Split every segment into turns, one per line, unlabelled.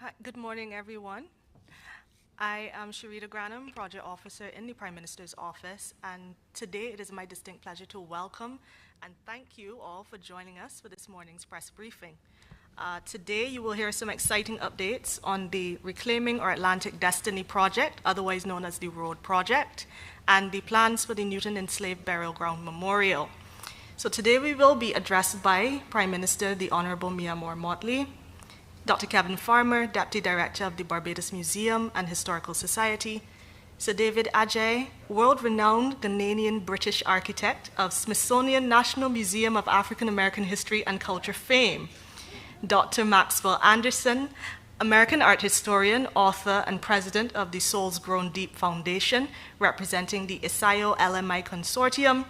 Hi, good morning, everyone. I am Sharita Granum, Project Officer in the Prime Minister's Office, and today it is my distinct pleasure to welcome and thank you all for joining us for this morning's press briefing. Today you will hear some exciting updates on the Reclaiming Our Atlantic Destiny project, otherwise known as the Road Project, and the plans for the Newton Enslaved Burial Ground Memorial. So today we will be addressed by Prime Minister the Honorable Mia Moore-Motley, Dr. Kevin Farmer, Deputy Director of the Barbados Museum and Historical Society, Sir David Ajay, world-renowned Ghanaian-British architect of Smithsonian National Museum of African American History and Culture fame, Dr. Maxwell Anderson, American art historian, author, and president of the Souls Grown Deep Foundation, representing the Isayo LMI Consortium,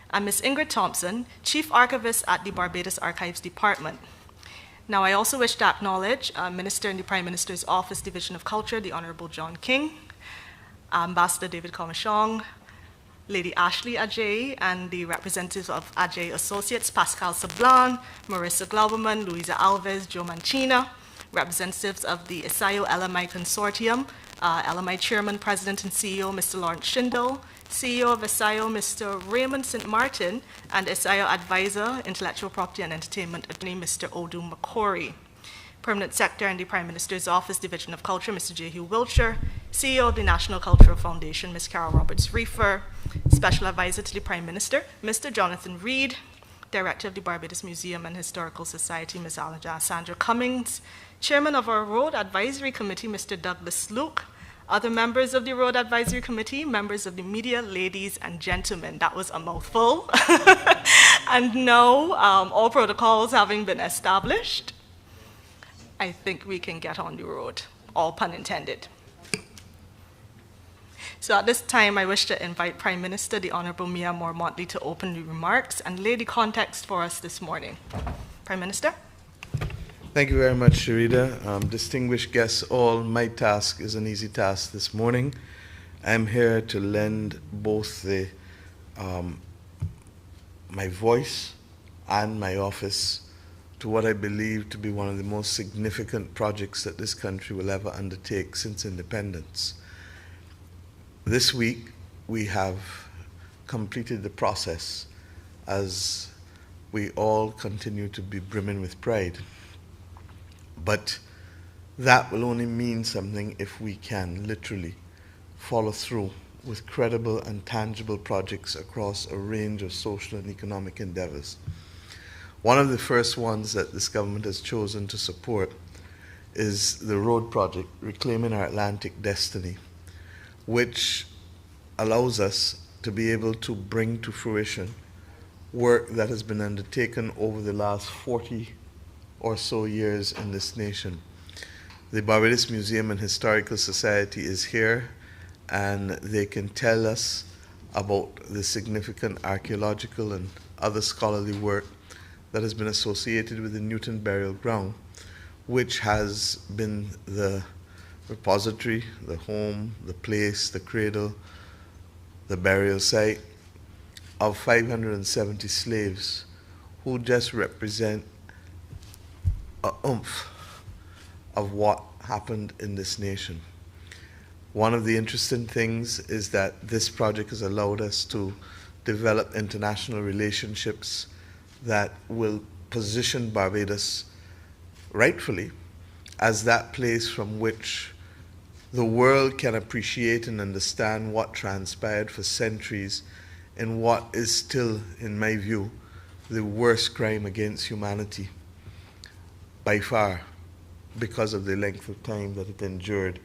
and Ms. Ingrid Thompson, Chief Archivist at the Barbados Archives Department. Now, I also wish to acknowledge Minister in the Prime Minister's Office, Division of Culture, the Honorable John King, Ambassador David Comachong, Lady Ashley Ajay, and the representatives of Ajay Associates, Pascal Sablan, Marissa Glauberman, Louisa Alves, Joe Mancina, representatives of the Isayo LMI Consortium, LMI Chairman, President, and CEO, Mr. Lawrence Schindel, CEO of Isayo, Mr. Raymond St. Martin, and Isayo Advisor, Intellectual Property and Entertainment Attorney, Mr. Odu McCory. Permanent Secretary in the Prime Minister's Office, Division of Culture, Mr. J. Hugh Wiltshire, CEO of the National Cultural Foundation, Ms. Carol Roberts-Reefer, Special Advisor to the Prime Minister, Mr. Jonathan Reed, Director of the Barbados Museum and Historical Society, Ms. Alexandra Cummings, Chairman of our Road Advisory Committee, Mr. Douglas Luke, other members of the Road Advisory Committee, members of the media, ladies and gentlemen. That was a mouthful. And now, all protocols having been established, I think we can get on the road, all pun intended. So at this time, I wish to invite Prime Minister, the Honorable Mia Moore-Motley, to open the remarks and lay the context for us this morning. Prime Minister?
Thank you very much, Sharita. Distinguished guests all, my task is an easy task this morning. I'm here to lend both my voice and my office to what I believe to be one of the most significant projects that this country will ever undertake since independence. This week, we have completed the process as we all continue to be brimming with pride. But that will only mean something if we can literally follow through with credible and tangible projects across a range of social and economic endeavors. One of the first ones that this government has chosen to support is the road project, Reclaiming Our Atlantic Destiny, which allows us to be able to bring to fruition work that has been undertaken over the last 40 or so years in this nation. The Barbados Museum and Historical Society is here, and they can tell us about the significant archaeological and other scholarly work that has been associated with the Newton Burial Ground, which has been the repository, the home, the place, the cradle, the burial site of 570 slaves who just represent a oomph of what happened in this nation. One of the interesting things is that this project has allowed us to develop international relationships that will position Barbados rightfully as that place from which the world can appreciate and understand what transpired for centuries in what is still, in my view, the worst crime against humanity by far, because of the length of time that it endured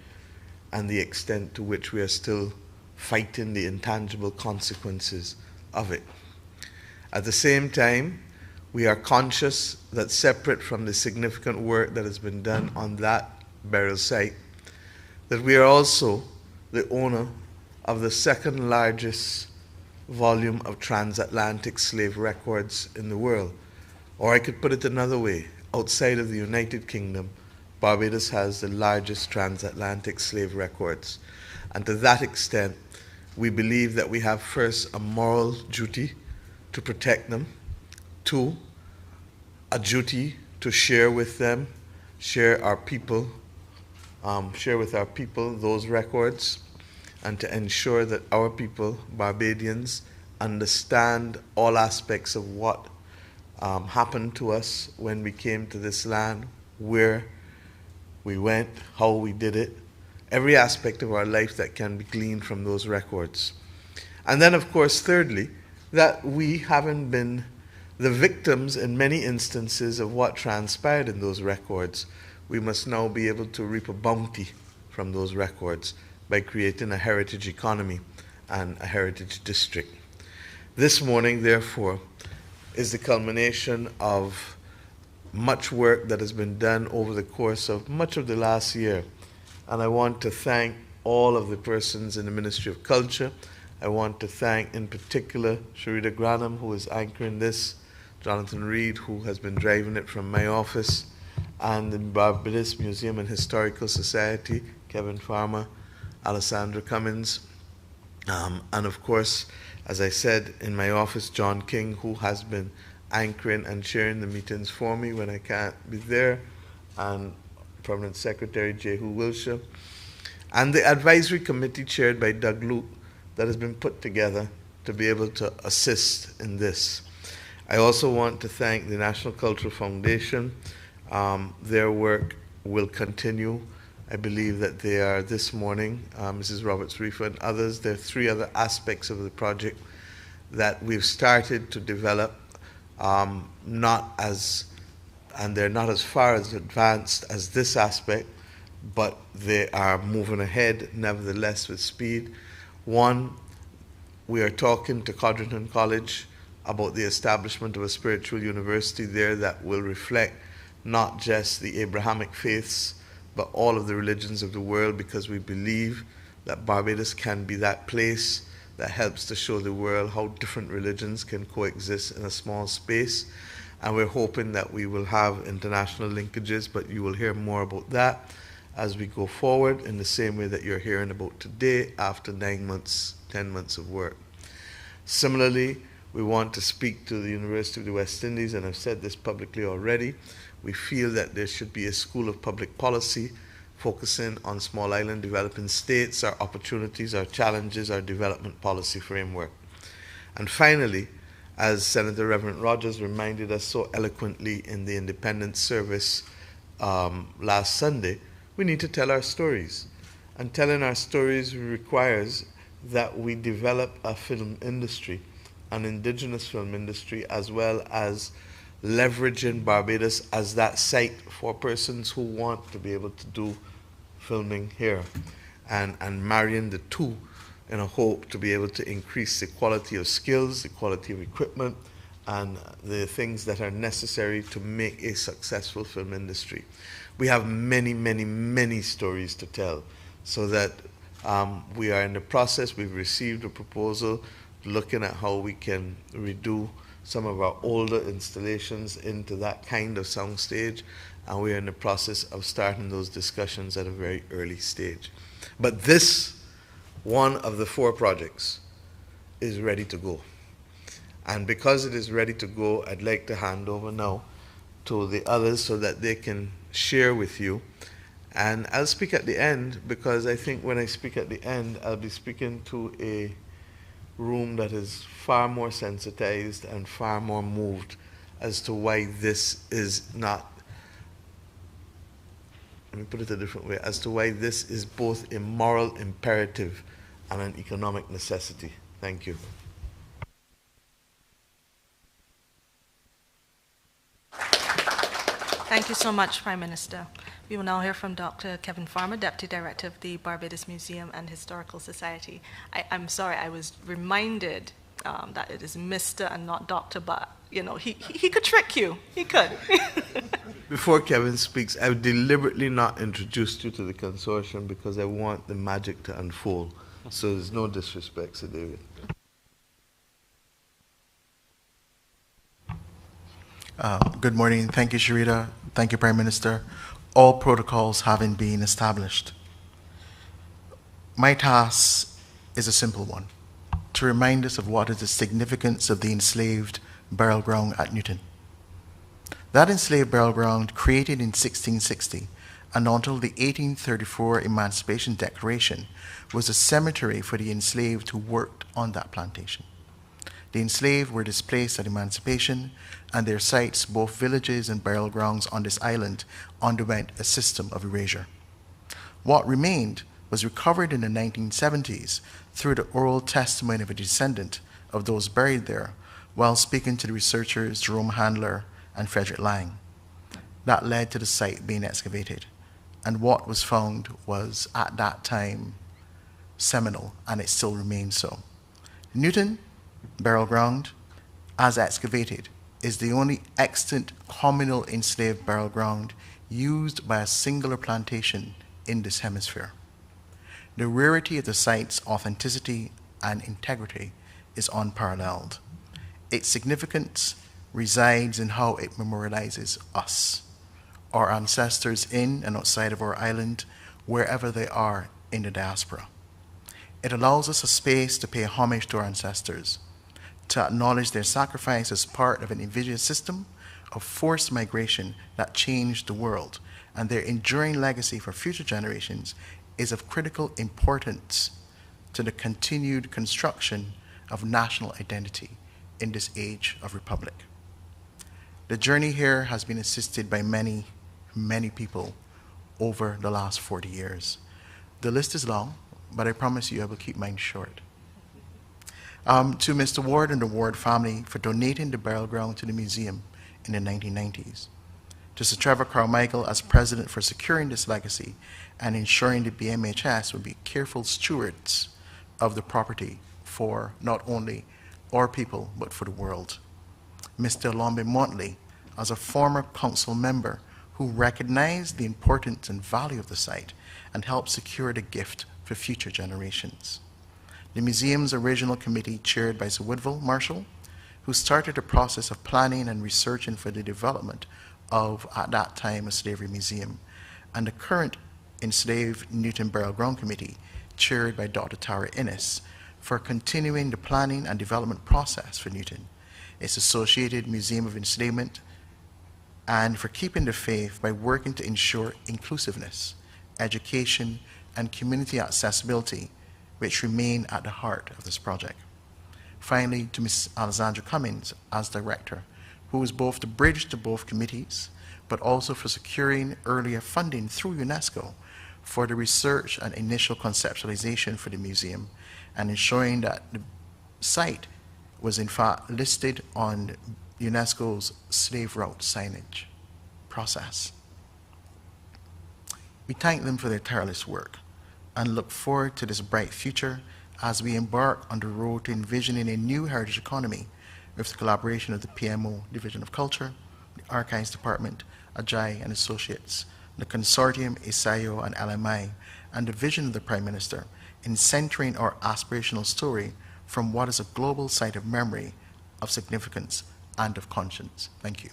and the extent to which we are still fighting the intangible consequences of it. At the same time, we are conscious that separate from the significant work that has been done on that burial site, that we are also the owner of the second largest volume of transatlantic slave records in the world. Or I could put it another way, outside of the United Kingdom, Barbados has the largest transatlantic slave records. And to that extent, we believe that we have first a moral duty to protect them, two, a duty to share with them, share our people share with our people those records, and to ensure that our people, Barbadians, understand all aspects of what happened to us when we came to this land, where we went, how we did it, every aspect of our life that can be gleaned from those records. And then, of course, thirdly, that we haven't been the victims in many instances of what transpired in those records. We must now be able to reap a bounty from those records by creating a heritage economy and a heritage district. This morning, therefore, is the culmination of much work that has been done over the course of much of the last year. And I want to thank all of the persons in the Ministry of Culture. I want to thank, in particular, Sharita Granum, who is anchoring this, Jonathan Reed, who has been driving it from my office, and the Barbados Museum and Historical Society, Kevin Farmer, Alessandra Cummins, and of course, as I said, in my office, John King, who has been anchoring and chairing the meetings for me when I can't be there, and Permanent Secretary Jehu Wilshire, and the advisory committee chaired by Doug Luke that has been put together to be able to assist in this. I also want to thank the National Cultural Foundation. Their work will continue. I believe that they are this morning, Mrs. Roberts-Reefer and others. There are 3 other aspects of the project that we've started to develop, and they're not as far as advanced as this aspect, but they are moving ahead nevertheless with speed. One, we are talking to Codrington College about the establishment of a spiritual university there that will reflect not just the Abrahamic faiths, but all of the religions of the world, because we believe that Barbados can be that place that helps to show the world how different religions can coexist in a small space. And we're hoping that we will have international linkages, but you will hear more about that as we go forward, in the same way that you're hearing about today after 9 months, 10 months of work. Similarly, we want to speak to the University of the West Indies, and I've said this publicly already. We feel that there should be a school of public policy focusing on small island developing states, our opportunities, our challenges, our development policy framework. And finally, as Senator Reverend Rogers reminded us so eloquently in the Independence Service last Sunday, we need to tell our stories. And telling our stories requires that we develop a film industry, an indigenous film industry, as well as leveraging Barbados as that site for persons who want to be able to do filming here, and marrying the two in a hope to be able to increase the quality of skills, the quality of equipment, and the things that are necessary to make a successful film industry. We have many, many, many stories to tell, so that we are in the process. We've received a proposal looking at how we can redo some of our older installations into that kind of soundstage, and we are in the process of starting those discussions at a very early stage. But this, one of the 4 projects, is ready to go. And because it is ready to go, I'd like to hand over now to the others so that they can share with you. And I'll speak at the end, because I think when I speak at the end, I'll be speaking to a room that is far more sensitized and far more moved as to why this is not, let me put it a different way, as to why this is both a moral imperative and an economic necessity. Thank you.
Thank you so much, Prime Minister. We will now hear from Dr. Kevin Farmer, Deputy Director of the Barbados Museum and Historical Society. I'm sorry, I was reminded that it is Mr. and not Doctor, but you know, he could trick you. He could.
Before Kevin speaks, I've deliberately not introduced you to the consortium because I want the magic to unfold. So there's no disrespect, Sir David.
Good morning. Thank you, Sharita. Thank you, Prime Minister. All protocols having been established. My task is a simple one, to remind us of what is the significance of the enslaved burial ground at Newton. That enslaved burial ground, created in 1660 and until the 1834 Emancipation Declaration was a cemetery for the enslaved who worked on that plantation. The enslaved were displaced at emancipation, and their sites, both villages and burial grounds on this island, underwent a system of erasure. What remained was recovered in the 1970s through the oral testimony of a descendant of those buried there, while speaking to the researchers Jerome Handler and Frederick Lang. That led to the site being excavated, and what was found was, at that time, seminal, and it still remains so. Newton burial ground, as excavated, is the only extant communal enslaved burial ground used by a singular plantation in this hemisphere. The rarity of the site's authenticity and integrity is unparalleled. Its significance resides in how it memorializes us, our ancestors in and outside of our island, wherever they are in the diaspora. It allows us a space to pay homage to our ancestors, to acknowledge their sacrifice as part of an indigenous system of forced migration that changed the world, and their enduring legacy for future generations is of critical importance to the continued construction of national identity in this age of republic. The journey here has been assisted by many, many people over the last 40 years. The list is long, but I promise you I will keep mine short. To Mr. Ward and the Ward family for donating the burial ground to the museum in the 1990s. To Sir Trevor Carmichael as president for securing this legacy and ensuring the BMHS would be careful stewards of the property for not only our people, but for the world. Mr. Lombe Montley, as a former council member who recognized the importance and value of the site and helped secure the gift for future generations. The museum's original committee, chaired by Sir Woodville Marshall, who started the process of planning and researching for the development of, at that time, a slavery museum, and the current Enslaved Newton Burial Ground Committee, chaired by Dr. Tara Innes, for continuing the planning and development process for Newton, its associated Museum of Enslavement, and for keeping the faith by working to ensure inclusiveness, education, and community accessibility, which remain at the heart of this project. Finally, to Ms. Alexandra Cummins as director, who was both the bridge to both committees, but also for securing earlier funding through UNESCO for the research and initial conceptualization for the museum, and ensuring that the site was in fact listed on UNESCO's slave route signage process. We thank them for their tireless work and look forward to this bright future as we embark on the road to envisioning a new heritage economy with the collaboration of the PMO Division of Culture, the Archives Department, Ajay and Associates, the Consortium, ISAIO and LMI, and the vision of the Prime Minister in centering our aspirational story from what is a global site of memory, of significance, and of conscience. Thank you.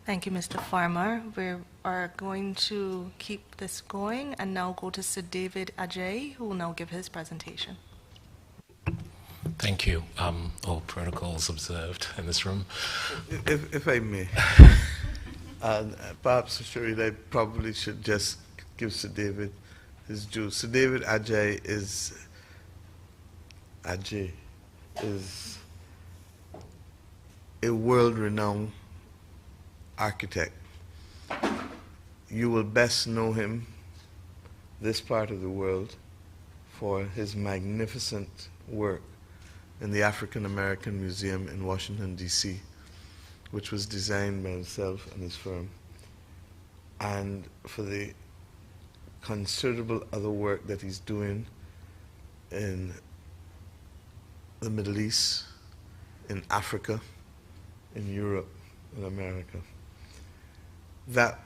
Thank you, Mr. Farmer. We are going to keep this going and now go to Sir David Ajay, who will now give his presentation.
Thank you. All protocols observed in this room.
If I may, and perhaps, Sharida, I probably should just give Sir David his due. Sir David Ajay is a world-renowned architect. You will best know him, this part of the world, for his magnificent work in the African American Museum in Washington, D.C., which was designed by himself and his firm, and for the considerable other work that he's doing in the Middle East, in Africa, in Europe, in America. That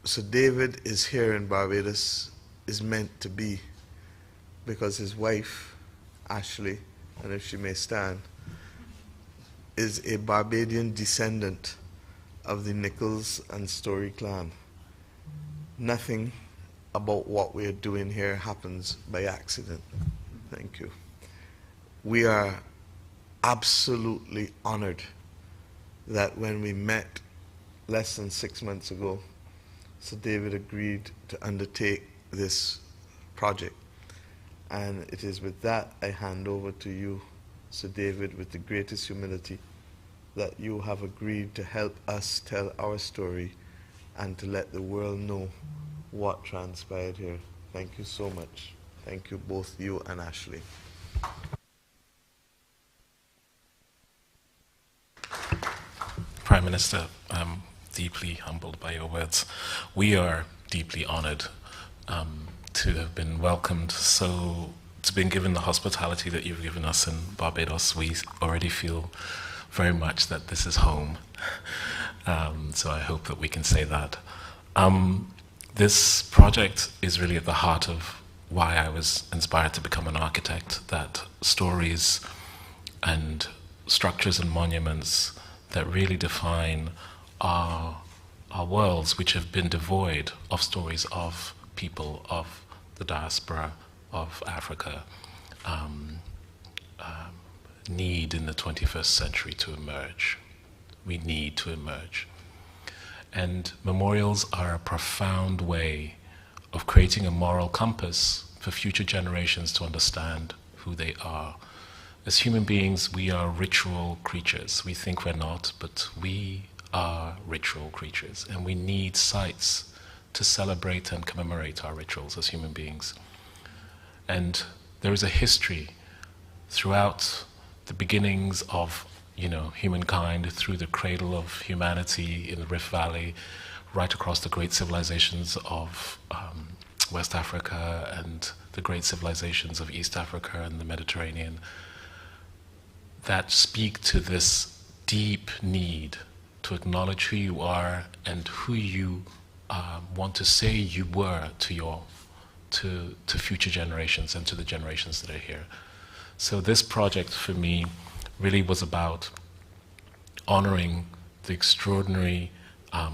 Sir David is here in Barbados is meant to be, because his wife, Ashley, and if she may stand, is a Barbadian descendant of the Nichols and Story clan. Nothing about what we are doing here happens by accident. Thank you. We are absolutely honored that when we met less than 6 months ago, Sir David agreed to undertake this project. And it is with that I hand over to you, Sir David, with the greatest humility, that you have agreed to help us tell our story and to let the world know what transpired here. Thank you so much. Thank you, both you and Ashley.
Prime Minister, I'm deeply humbled by your words. We are deeply honored to have been welcomed, to been given the hospitality that you've given us in Barbados. We already feel very much that this is home. So I hope that we can say that. This project is really at the heart of why I was inspired to become an architect, that stories and structures and monuments that really define our worlds, which have been devoid of stories of people, of the diaspora, of Africa, need in the 21st century to emerge. We need to emerge. And memorials are a profound way of creating a moral compass for future generations to understand who they are. As human beings, we are ritual creatures. We think we're not, but we are ritual creatures, and we need sites to celebrate and commemorate our rituals as human beings. And there is a history throughout the beginnings of humankind, through the cradle of humanity in the Rift Valley, right across the great civilizations of West Africa and the great civilizations of East Africa and the Mediterranean, that speak to this deep need to acknowledge who you are and who you want to say you were to future generations and to the generations that are here. So this project for me really was about honoring the extraordinary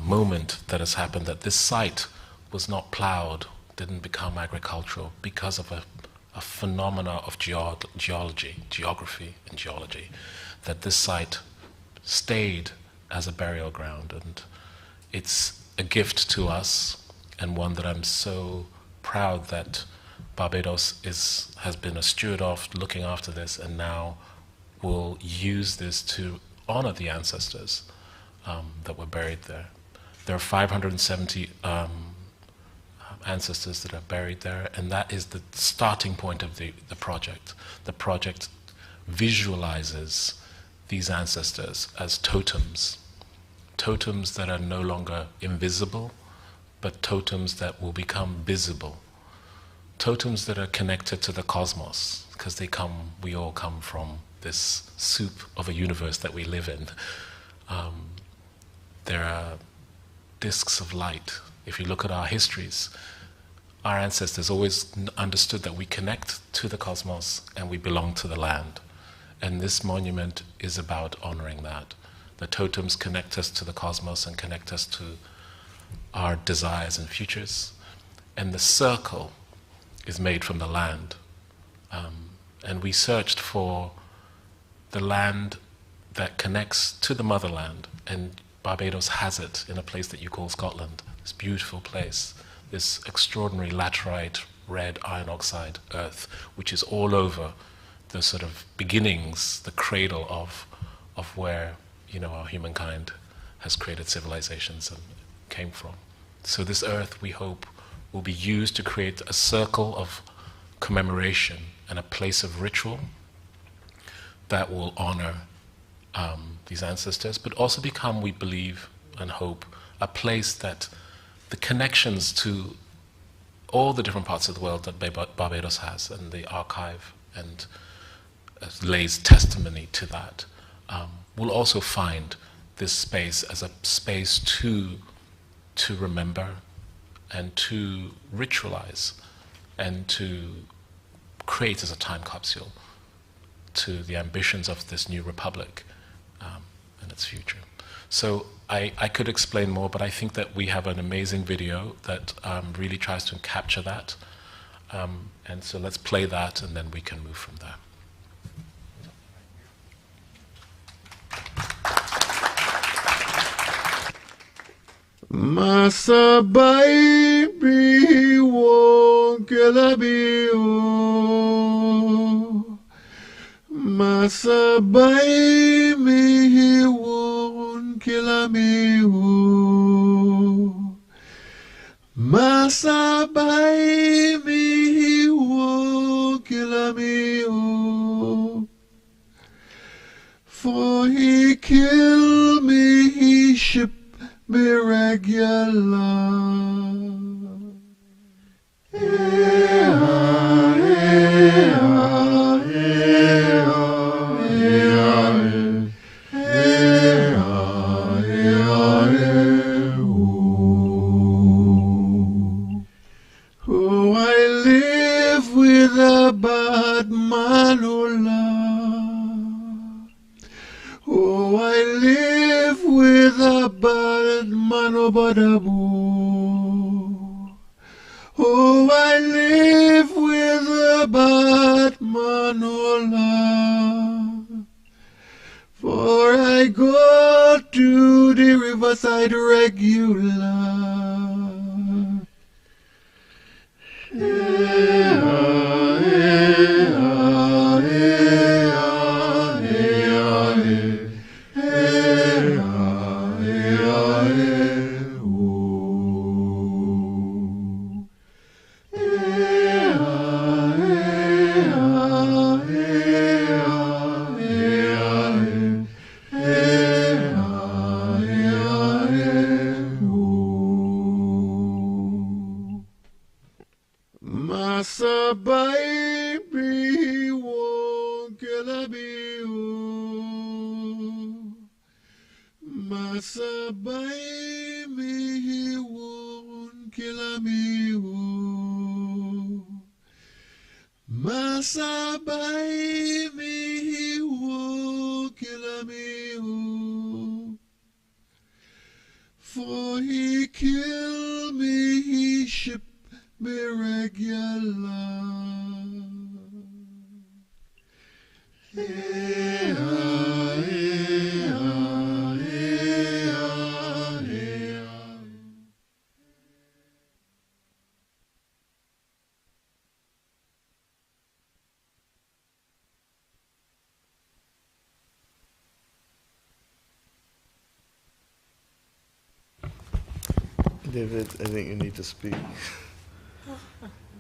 moment that has happened, that this site was not plowed, didn't become agricultural because of a phenomena of geography and geology, that this site stayed as a burial ground. And it's a gift to us, and one that I'm so proud that Barbados has been a steward of, looking after this, and now will use this to honor the ancestors that were buried there. There are 570 ancestors that are buried there, and that is the starting point of the project. The project visualizes these ancestors as totems that are no longer invisible, but totems that will become visible. Totems that are connected to the cosmos, because we all come from this soup of a universe that we live in. There are discs of light. If you look at our histories, our ancestors always understood that we connect to the cosmos and we belong to the land. And this monument is about honoring that. The totems connect us to the cosmos and connect us to our desires and futures. And the circle is made from the land. And we searched for the land that connects to the motherland, and Barbados has it in a place that you call Scotland, this beautiful place, this extraordinary laterite red iron oxide earth, which is all over the sort of beginnings, the cradle of where our humankind has created civilizations and came from. So this earth, we hope, will be used to create a circle of commemoration and a place of ritual that will honor these ancestors, but also become, we believe and hope, a place that the connections to all the different parts of the world that Barbados has, and the archive and lays testimony to that, will also find this space as a space to remember and to ritualize and to create as a time capsule to the ambitions of this new republic and its future. So I could explain more, but I think that we have an amazing video that really tries to capture that. And so let's play that, and then we can move from there.
Masa baby won't kill me, oh. Masa baby won't kill me, oh. Masa baby won't kill me, oh. For he kill me, he ship me regular. Oh, I live with a bad man, oh Lord. Oh, I live with a bad man, oh Badaboo. Oh, I live with a bad man, oh Lord. For I go to the riverside regular. Masa baby won't kill me, oh. Masa baby won't kill me, oh. Masa baby won't kill me, oh. For he kill me, he ship me regular. David, I think you need to speak.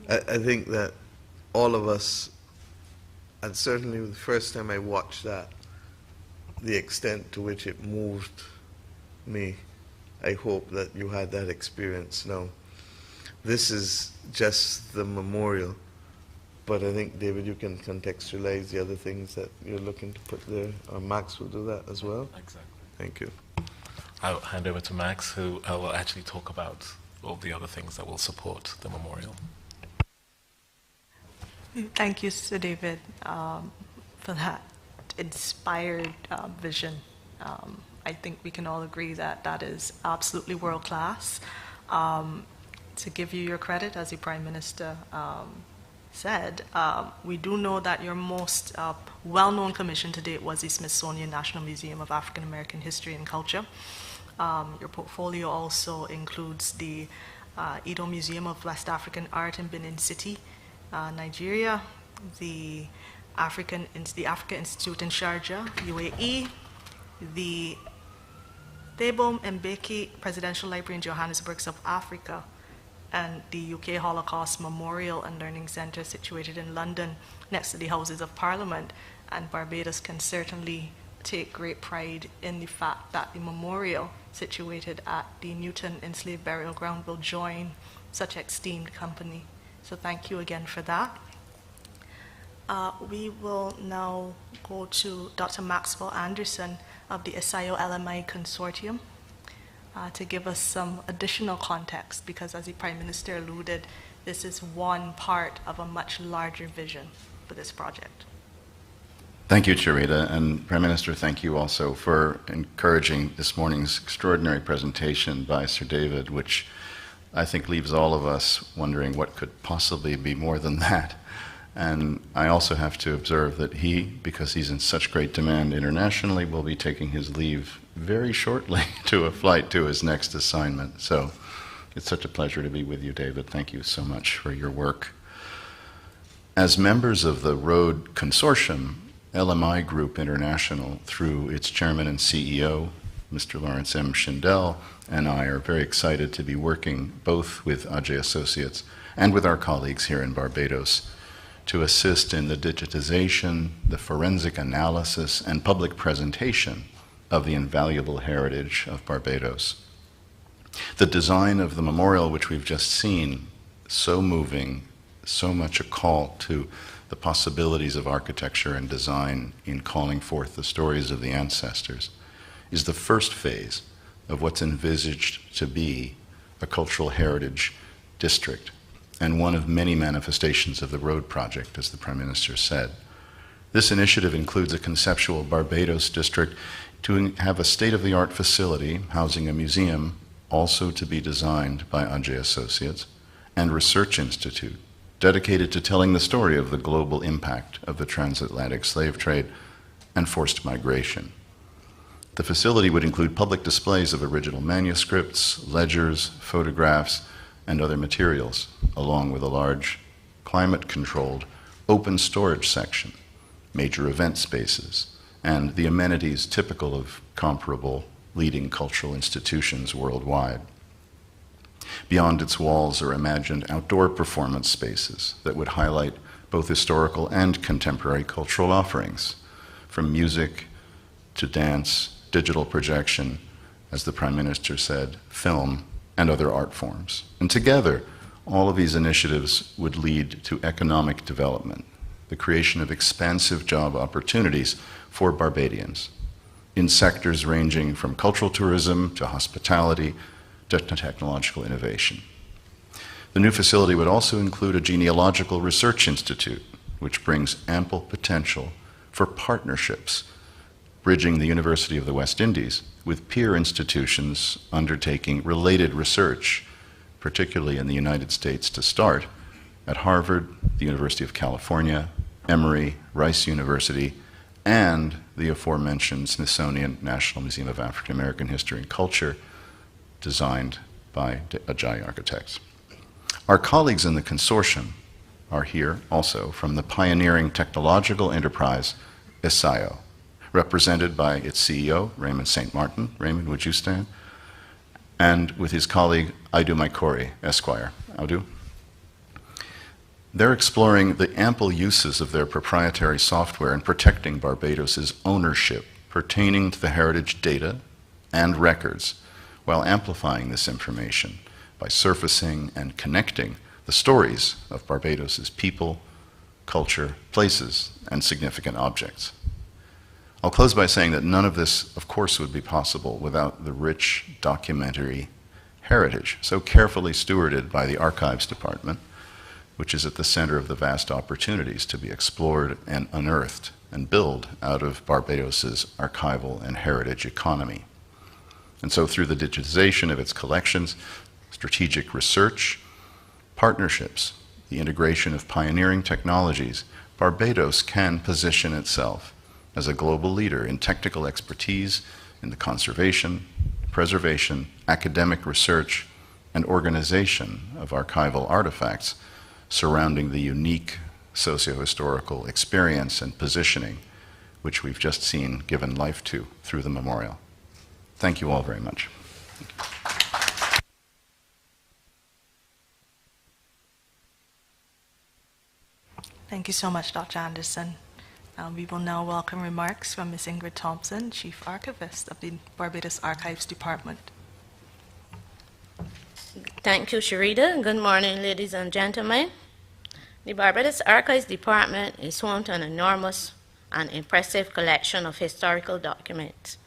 I think that all of us, and certainly the first time I watched that, the extent to which it moved me, I hope that you had that experience. Now, this is just the memorial, but I think, David, you can contextualize the other things that you're looking to put there, or Max will do that as well.
Exactly.
Thank you.
I'll hand over to Max, who will actually talk about all the other things that will support the memorial.
Thank you, Sir David, for that inspired vision. I think we can all agree that that is absolutely world class. To give you your credit, as the Prime Minister said, we do know that your most well-known commission to date was the Smithsonian National Museum of African American History and Culture. Your portfolio also includes the Edo Museum of West African Art in Benin City, Nigeria, the Africa Institute in Sharjah, UAE, the Thabo Mbeki Presidential Library in Johannesburg, South Africa, and the UK Holocaust Memorial and Learning Centre situated in London next to the Houses of Parliament. And Barbados can certainly take great pride in the fact that the memorial situated at the Newton Enslaved Burial Ground will join such esteemed company. So thank you again for that. We will now go to Dr. Maxwell Anderson of the Isayo LMI Consortium to give us some additional context, because as the Prime Minister alluded, this is one part of a much larger vision for this project.
Thank you, Charita, and Prime Minister, thank you also for encouraging this morning's extraordinary presentation by Sir David, which I think leaves all of us wondering what could possibly be more than that. And I also have to observe that he, because he's in such great demand internationally, will be taking his leave very shortly to a flight to his next assignment. So it's such a pleasure to be with you, David. Thank you so much for your work. As members of the Road Consortium, LMI Group International, through its chairman and CEO, Mr. Lawrence M. Schindel, and I are very excited to be working both with Ajay Associates and with our colleagues here in Barbados to assist in the digitization, the forensic analysis, and public presentation of the invaluable heritage of Barbados. The design of the memorial, which we've just seen, so moving, so much a call to the possibilities of architecture and design in calling forth the stories of the ancestors, is the first phase of what's envisaged to be a cultural heritage district, and one of many manifestations of the Road Project, as the Prime Minister said. This initiative includes a conceptual Barbados district to have a state-of-the-art facility housing a museum, also to be designed by Ajay Associates, and research institute dedicated to telling the story of the global impact of the transatlantic slave trade and forced migration. The facility would include public displays of original manuscripts, ledgers, photographs, and other materials, along with a large, climate-controlled, open storage section, major event spaces, and the amenities typical of comparable leading cultural institutions worldwide. Beyond its walls are imagined outdoor performance spaces that would highlight both historical and contemporary cultural offerings, from music to dance, digital projection, as the Prime Minister said, film, and other art forms. And together, all of these initiatives would lead to economic development, the creation of expansive job opportunities for Barbadians in sectors ranging from cultural tourism to hospitality to technological innovation. The new facility would also include a genealogical research institute, which brings ample potential for partnerships, bridging the University of the West Indies with peer institutions undertaking related research, particularly in the United States to start, at Harvard, the University of California, Emory, Rice University, and the aforementioned Smithsonian National Museum of African American History and Culture, designed by Ajay Architects. Our colleagues in the consortium are here also from the pioneering technological enterprise, ESIO, represented by its CEO, Raymond St. Martin. Raymond, would you stand? And with his colleague, Aidu Maikori, Esquire. Aidu? They're exploring the ample uses of their proprietary software in protecting Barbados's ownership pertaining to the heritage data and records, while amplifying this information by surfacing and connecting the stories of Barbados's people, culture, places, and significant objects. I'll close by saying that none of this, of course, would be possible without the rich documentary heritage so carefully stewarded by the Archives Department, which is at the center of the vast opportunities to be explored and unearthed and build out of Barbados's archival and heritage economy. And so through the digitization of its collections, strategic research, partnerships, the integration of pioneering technologies, Barbados can position itself as a global leader in technical expertise in the conservation, preservation, academic research, and organization of archival artifacts surrounding the unique socio-historical experience and positioning which we've just seen given life to through the memorial. Thank you all very much.
Thank you so much, Dr. Anderson. We will now welcome remarks from Ms. Ingrid Thompson, Chief Archivist of the Barbados Archives Department.
Thank you, Sharita. Good morning, ladies and gentlemen. The Barbados Archives Department is home to an enormous and impressive collection of historical documents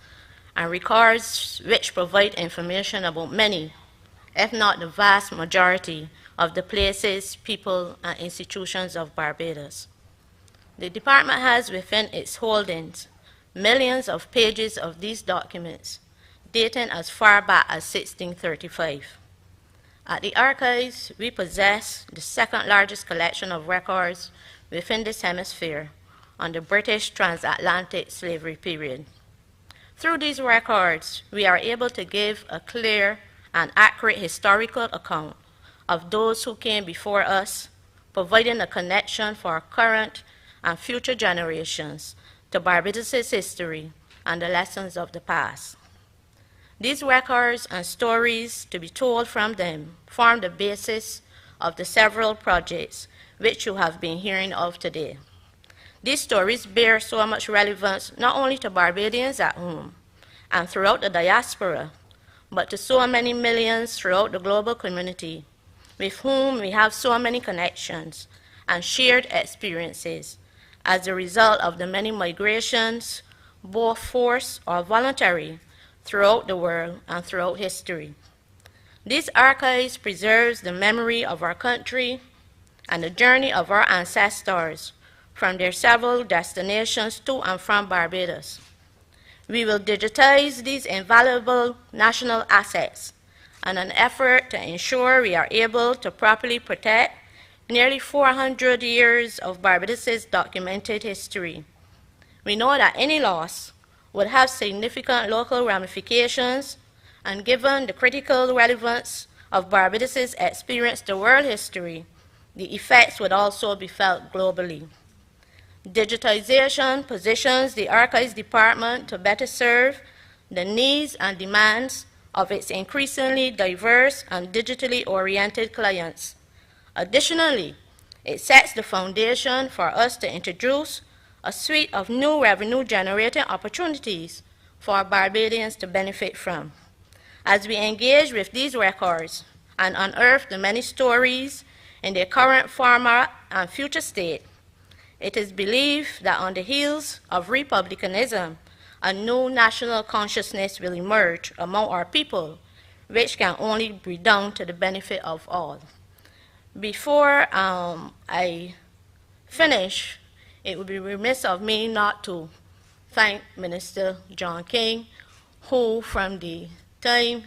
and records which provide information about many, if not the vast majority, of the places, people, and institutions of Barbados. The department has within its holdings millions of pages of these documents, dating as far back as 1635. At the archives, we possess the second largest collection of records within this hemisphere on the British transatlantic slavery period. Through these records, we are able to give a clear and accurate historical account of those who came before us, providing a connection for current and future generations to Barbados' history and the lessons of the past. These records and stories to be told from them form the basis of the several projects which you have been hearing of today. These stories bear so much relevance not only to Barbadians at home and throughout the diaspora, but to so many millions throughout the global community with whom we have so many connections and shared experiences as a result of the many migrations, both forced or voluntary, throughout the world and throughout history. These archives preserve the memory of our country and the journey of our ancestors from their several destinations to and from Barbados. We will digitize these invaluable national assets in an effort to ensure we are able to properly protect nearly 400 years of Barbados' documented history. We know that any loss would have significant local ramifications, and given the critical relevance of Barbados' experience to world history, the effects would also be felt globally. Digitization positions the Archives Department to better serve the needs and demands of its increasingly diverse and digitally oriented clients. Additionally, it sets the foundation for us to introduce a suite of new revenue-generating opportunities for Barbadians to benefit from. As we engage with these records and unearth the many stories in their current format and future state, it is believed that on the heels of republicanism, a new national consciousness will emerge among our people, which can only be done to the benefit of all. Before I finish, it would be remiss of me not to thank Minister John King, who from the time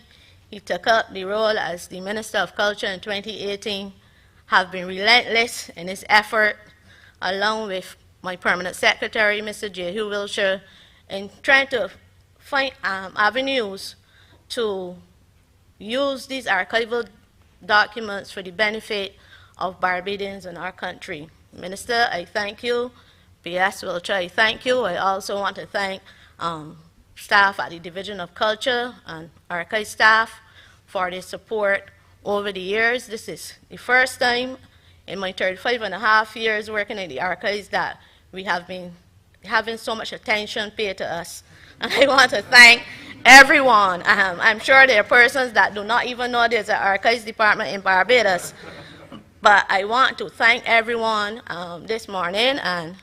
he took up the role as the Minister of Culture in 2018 have been relentless in his effort, along with my permanent secretary, Mr. J. Hugh Wilshire, in trying to find avenues to use these archival documents for the benefit of Barbadians in our country. Minister, I thank you. P.S. Wilshire, I thank you. I also want to thank staff at the Division of Culture and archive staff for their support over the years. This is the first time in my 35.5 years working in the archives that we have been having so much attention paid to us. And I want to thank everyone. I'm sure there are persons that do not even know there's an archives department in Barbados, but I want to thank everyone this morning. And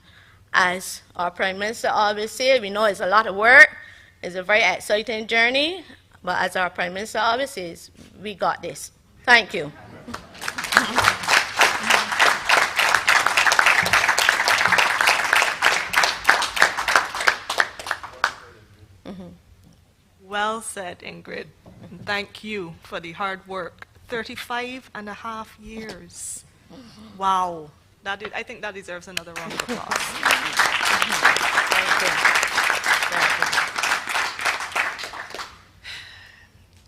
as our Prime Minister always says, we know it's a lot of work. It's a very exciting journey, but as our Prime Minister always says, we got this. Thank you.
Well said, Ingrid. And thank you for the hard work. 35.5 years. Wow. I think that deserves another round of applause.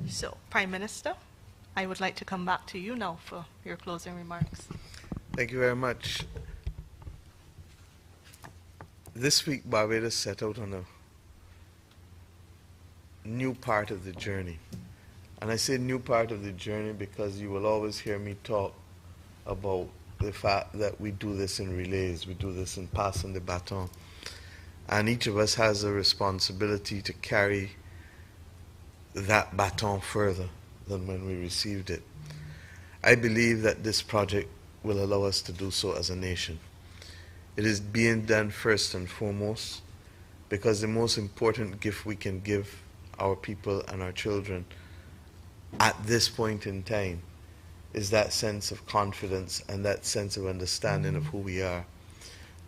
So, Prime Minister, I would like to come back to you now for your closing remarks.
Thank you very much. This week, Barbados set out on a new part of the journey. And I say new part of the journey because you will always hear me talk about the fact that we do this in relays, we do this in passing the baton. And each of us has a responsibility to carry that baton further than when we received it. I believe that this project will allow us to do so as a nation. It is being done first and foremost because the most important gift we can give our people and our children at this point in time is that sense of confidence and that sense of understanding of who we are.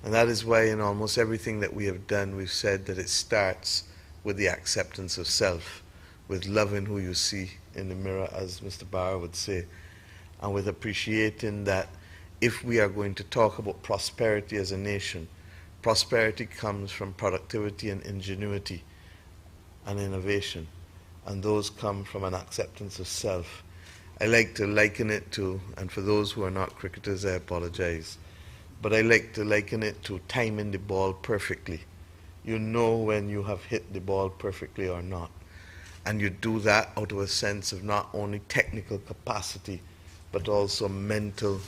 And that is why in almost everything that we have done, we've said that it starts with the acceptance of self, with loving who you see in the mirror, as Mr. Barr would say, and with appreciating that if we are going to talk about prosperity as a nation. Prosperity comes from productivity and ingenuity and innovation, and those come from an acceptance of self. I like to liken it to, and for those who are not cricketers, I apologize, but I like to liken it to timing the ball perfectly. You know when you have hit the ball perfectly or not. And you do that out of a sense of not only technical capacity, but also mental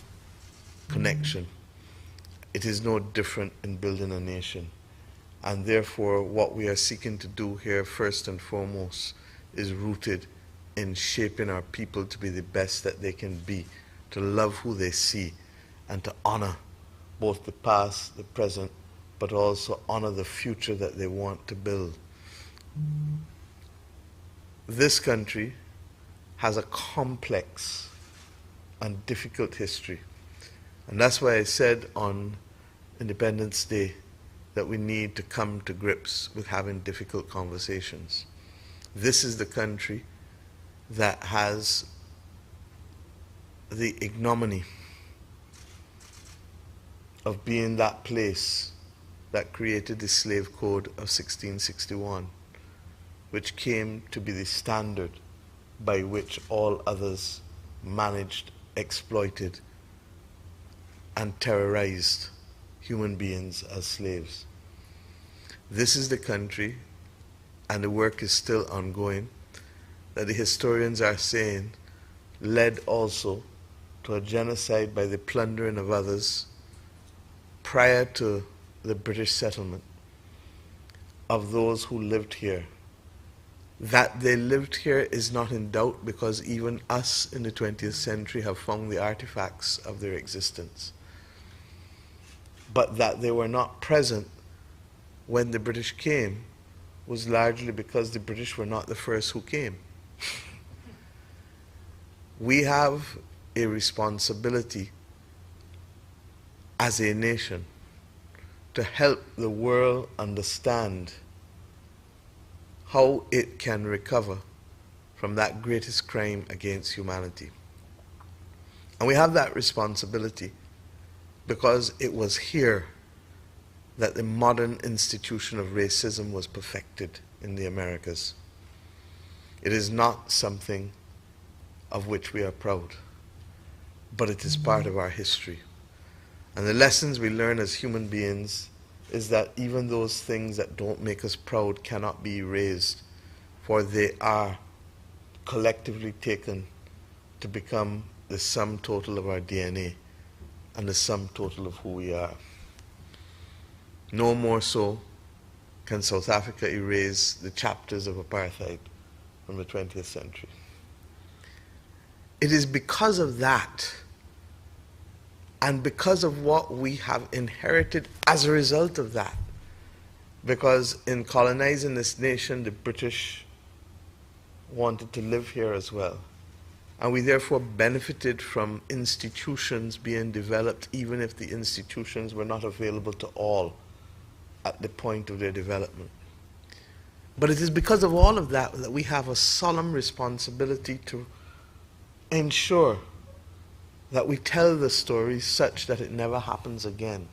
connection. It is no different in building a nation. And therefore, what we are seeking to do here, first and foremost, is rooted in shaping our people to be the best that they can be, to love who they see, and to honor both the past, the present, but also honor the future that they want to build. This country has a complex and difficult history. And that's why I said on Independence Day that we need to come to grips with having difficult conversations. This is the country that has the ignominy of being that place that created the slave code of 1661, which came to be the standard by which all others managed, exploited, and terrorized human beings as slaves. This is the country, and the work is still ongoing, that the historians are saying led also to a genocide by the plundering of others prior to the British settlement of those who lived here. That they lived here is not in doubt, because even us in the 20th century have found the artifacts of their existence. But that they were not present when the British came was largely because the British were not the first who came. We have a responsibility as a nation to help the world understand how it can recover from that greatest crime against humanity. And we have that responsibility because it was here that the modern institution of racism was perfected in the Americas. It is not something of which we are proud, but it is part of our history. And the lessons we learn as human beings is that even those things that don't make us proud cannot be erased, for they are collectively taken to become the sum total of our DNA and the sum total of who we are. No more so can South Africa erase the chapters of apartheid from the 20th century. It is because of that, and because of what we have inherited as a result of that, because in colonizing this nation, the British wanted to live here as well. And we therefore benefited from institutions being developed, even if the institutions were not available to all at the point of their development. But it is because of all of that that we have a solemn responsibility to ensure that we tell the story such that it never happens again.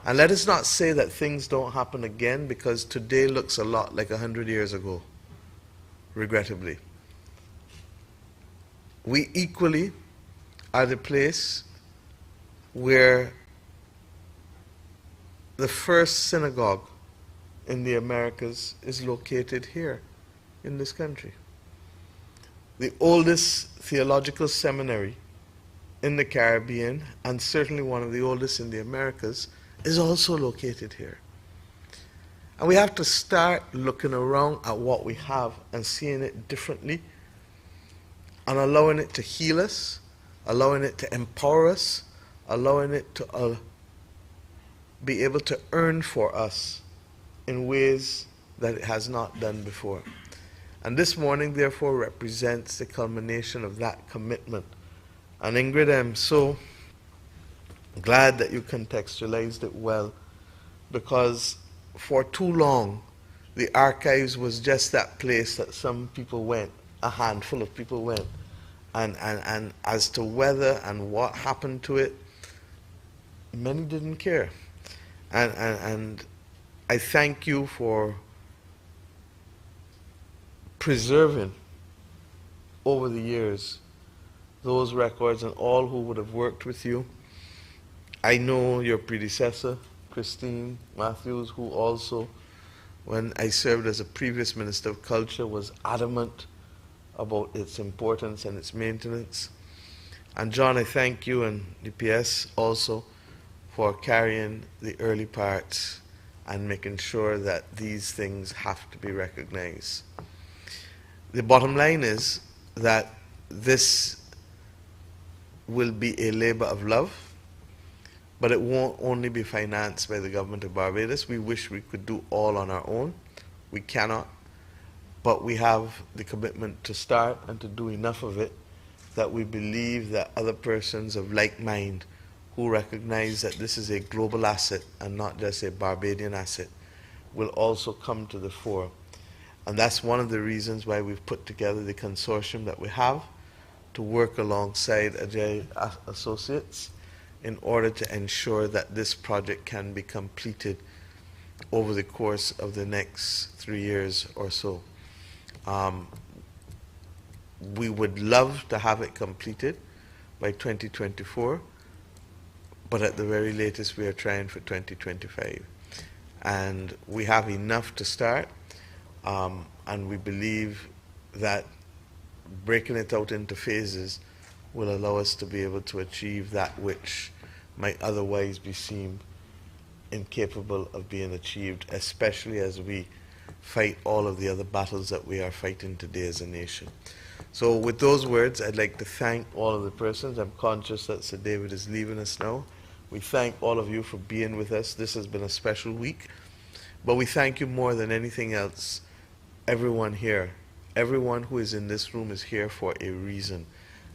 And let us not say that things don't happen again, because today looks a lot like 100 years ago, regrettably. We equally are the place where the first synagogue in the Americas is located here in this country. The oldest theological seminary in the Caribbean, and certainly one of the oldest in the Americas, is also located here. And we have to start looking around at what we have and seeing it differently, and allowing it to heal us, allowing it to empower us, allowing it to be able to earn for us in ways that it has not done before. And this morning, therefore, represents the culmination of that commitment. And Ingrid, I'm so glad that you contextualized it well, because for too long, the archives was just that place that some people went, a handful of people went, and as to whether and what happened to it, many didn't care. And I thank you for preserving over the years those records and all who would have worked with you. I know your predecessor, Christine Matthews, who also, when I served as a previous Minister of Culture, was adamant about its importance and its maintenance. And John, I thank you and DPS also for carrying the early parts and making sure that these things have to be recognized. The bottom line is that this will be a labor of love, but it won't only be financed by the government of Barbados. We wish we could do all on our own. We cannot, but we have the commitment to start and to do enough of it that we believe that other persons of like mind who recognize that this is a global asset and not just a Barbadian asset will also come to the fore. And that's one of the reasons why we've put together the consortium that we have to work alongside Ajay Associates in order to ensure that this project can be completed over the course of the next 3 years or so. We would love to have it completed by 2024, but at the very latest we are trying for 2025. And we have enough to start, and we believe that breaking it out into phases will allow us to be able to achieve that which might otherwise be seen incapable of being achieved, especially as we fight all of the other battles that we are fighting today as a nation. So with those words, I'd like to thank all of the persons. I'm conscious that Sir David is leaving us now. We thank all of you for being with us. This has been a special week, but we thank you more than anything else, everyone here. Everyone who is in this room is here for a reason,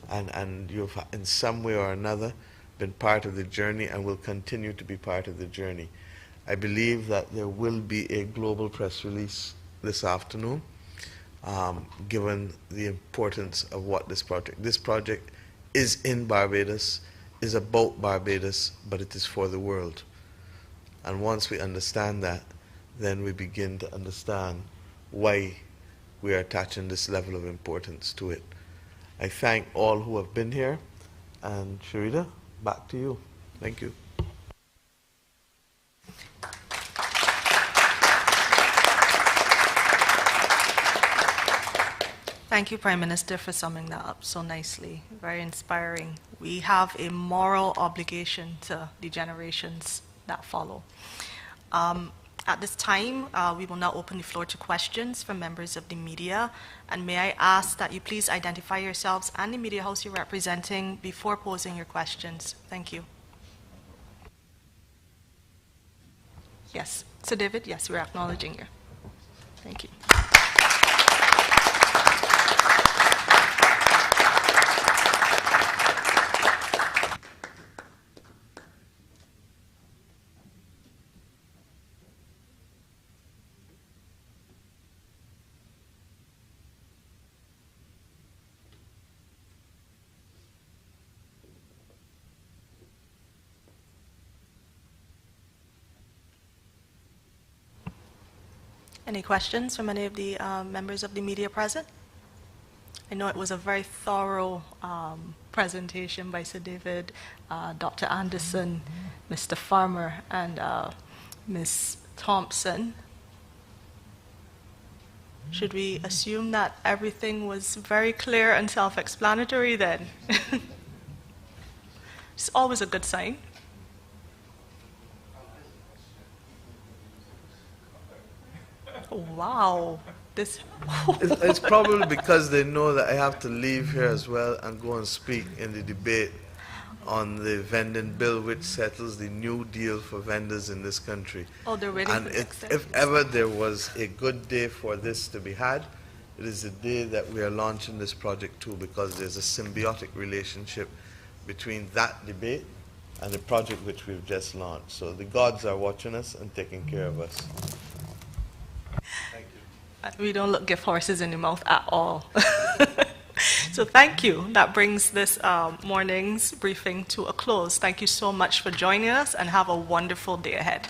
and you've in some way or another been part of the journey and will continue to be part of the journey. I believe that there will be a global press release this afternoon, given the importance of what this project is in Barbados, is about Barbados, but it is for the world. And once we understand that, then we begin to understand why we are attaching this level of importance to it. I thank all who have been here, and Sharita, back to you. Thank you.
Thank you, Prime Minister, for summing that up so nicely. Very inspiring. We have a moral obligation to the generations that follow. At this time, we will now open the floor to questions from members of the media. And may I ask that you please identify yourselves and the media house you're representing before posing your questions. Thank you. Yes. So David, yes, we're acknowledging you. Thank you. Any questions from any of the members of the media present? I know it was a very thorough presentation by Sir David, Dr. Anderson, Mr. Farmer, and Ms. Thompson. Should we assume that everything was very clear and self-explanatory then? It's always a good sign. Wow.
It's probably because they know that I have to leave here as well and go and speak in the debate on the vending bill, which settles the new deal for vendors in this country.
Oh, they're waiting
and
for the next
if ever there was a good day for this to be had, it is the day that we are launching this project too, because there's a symbiotic relationship between that debate and the project which we've just launched. So the gods are watching us and taking care of us. Thank you.
We don't look give horses in the mouth at all. So thank you. That brings this morning's briefing to a close. Thank you so much for joining us, and have a wonderful day ahead.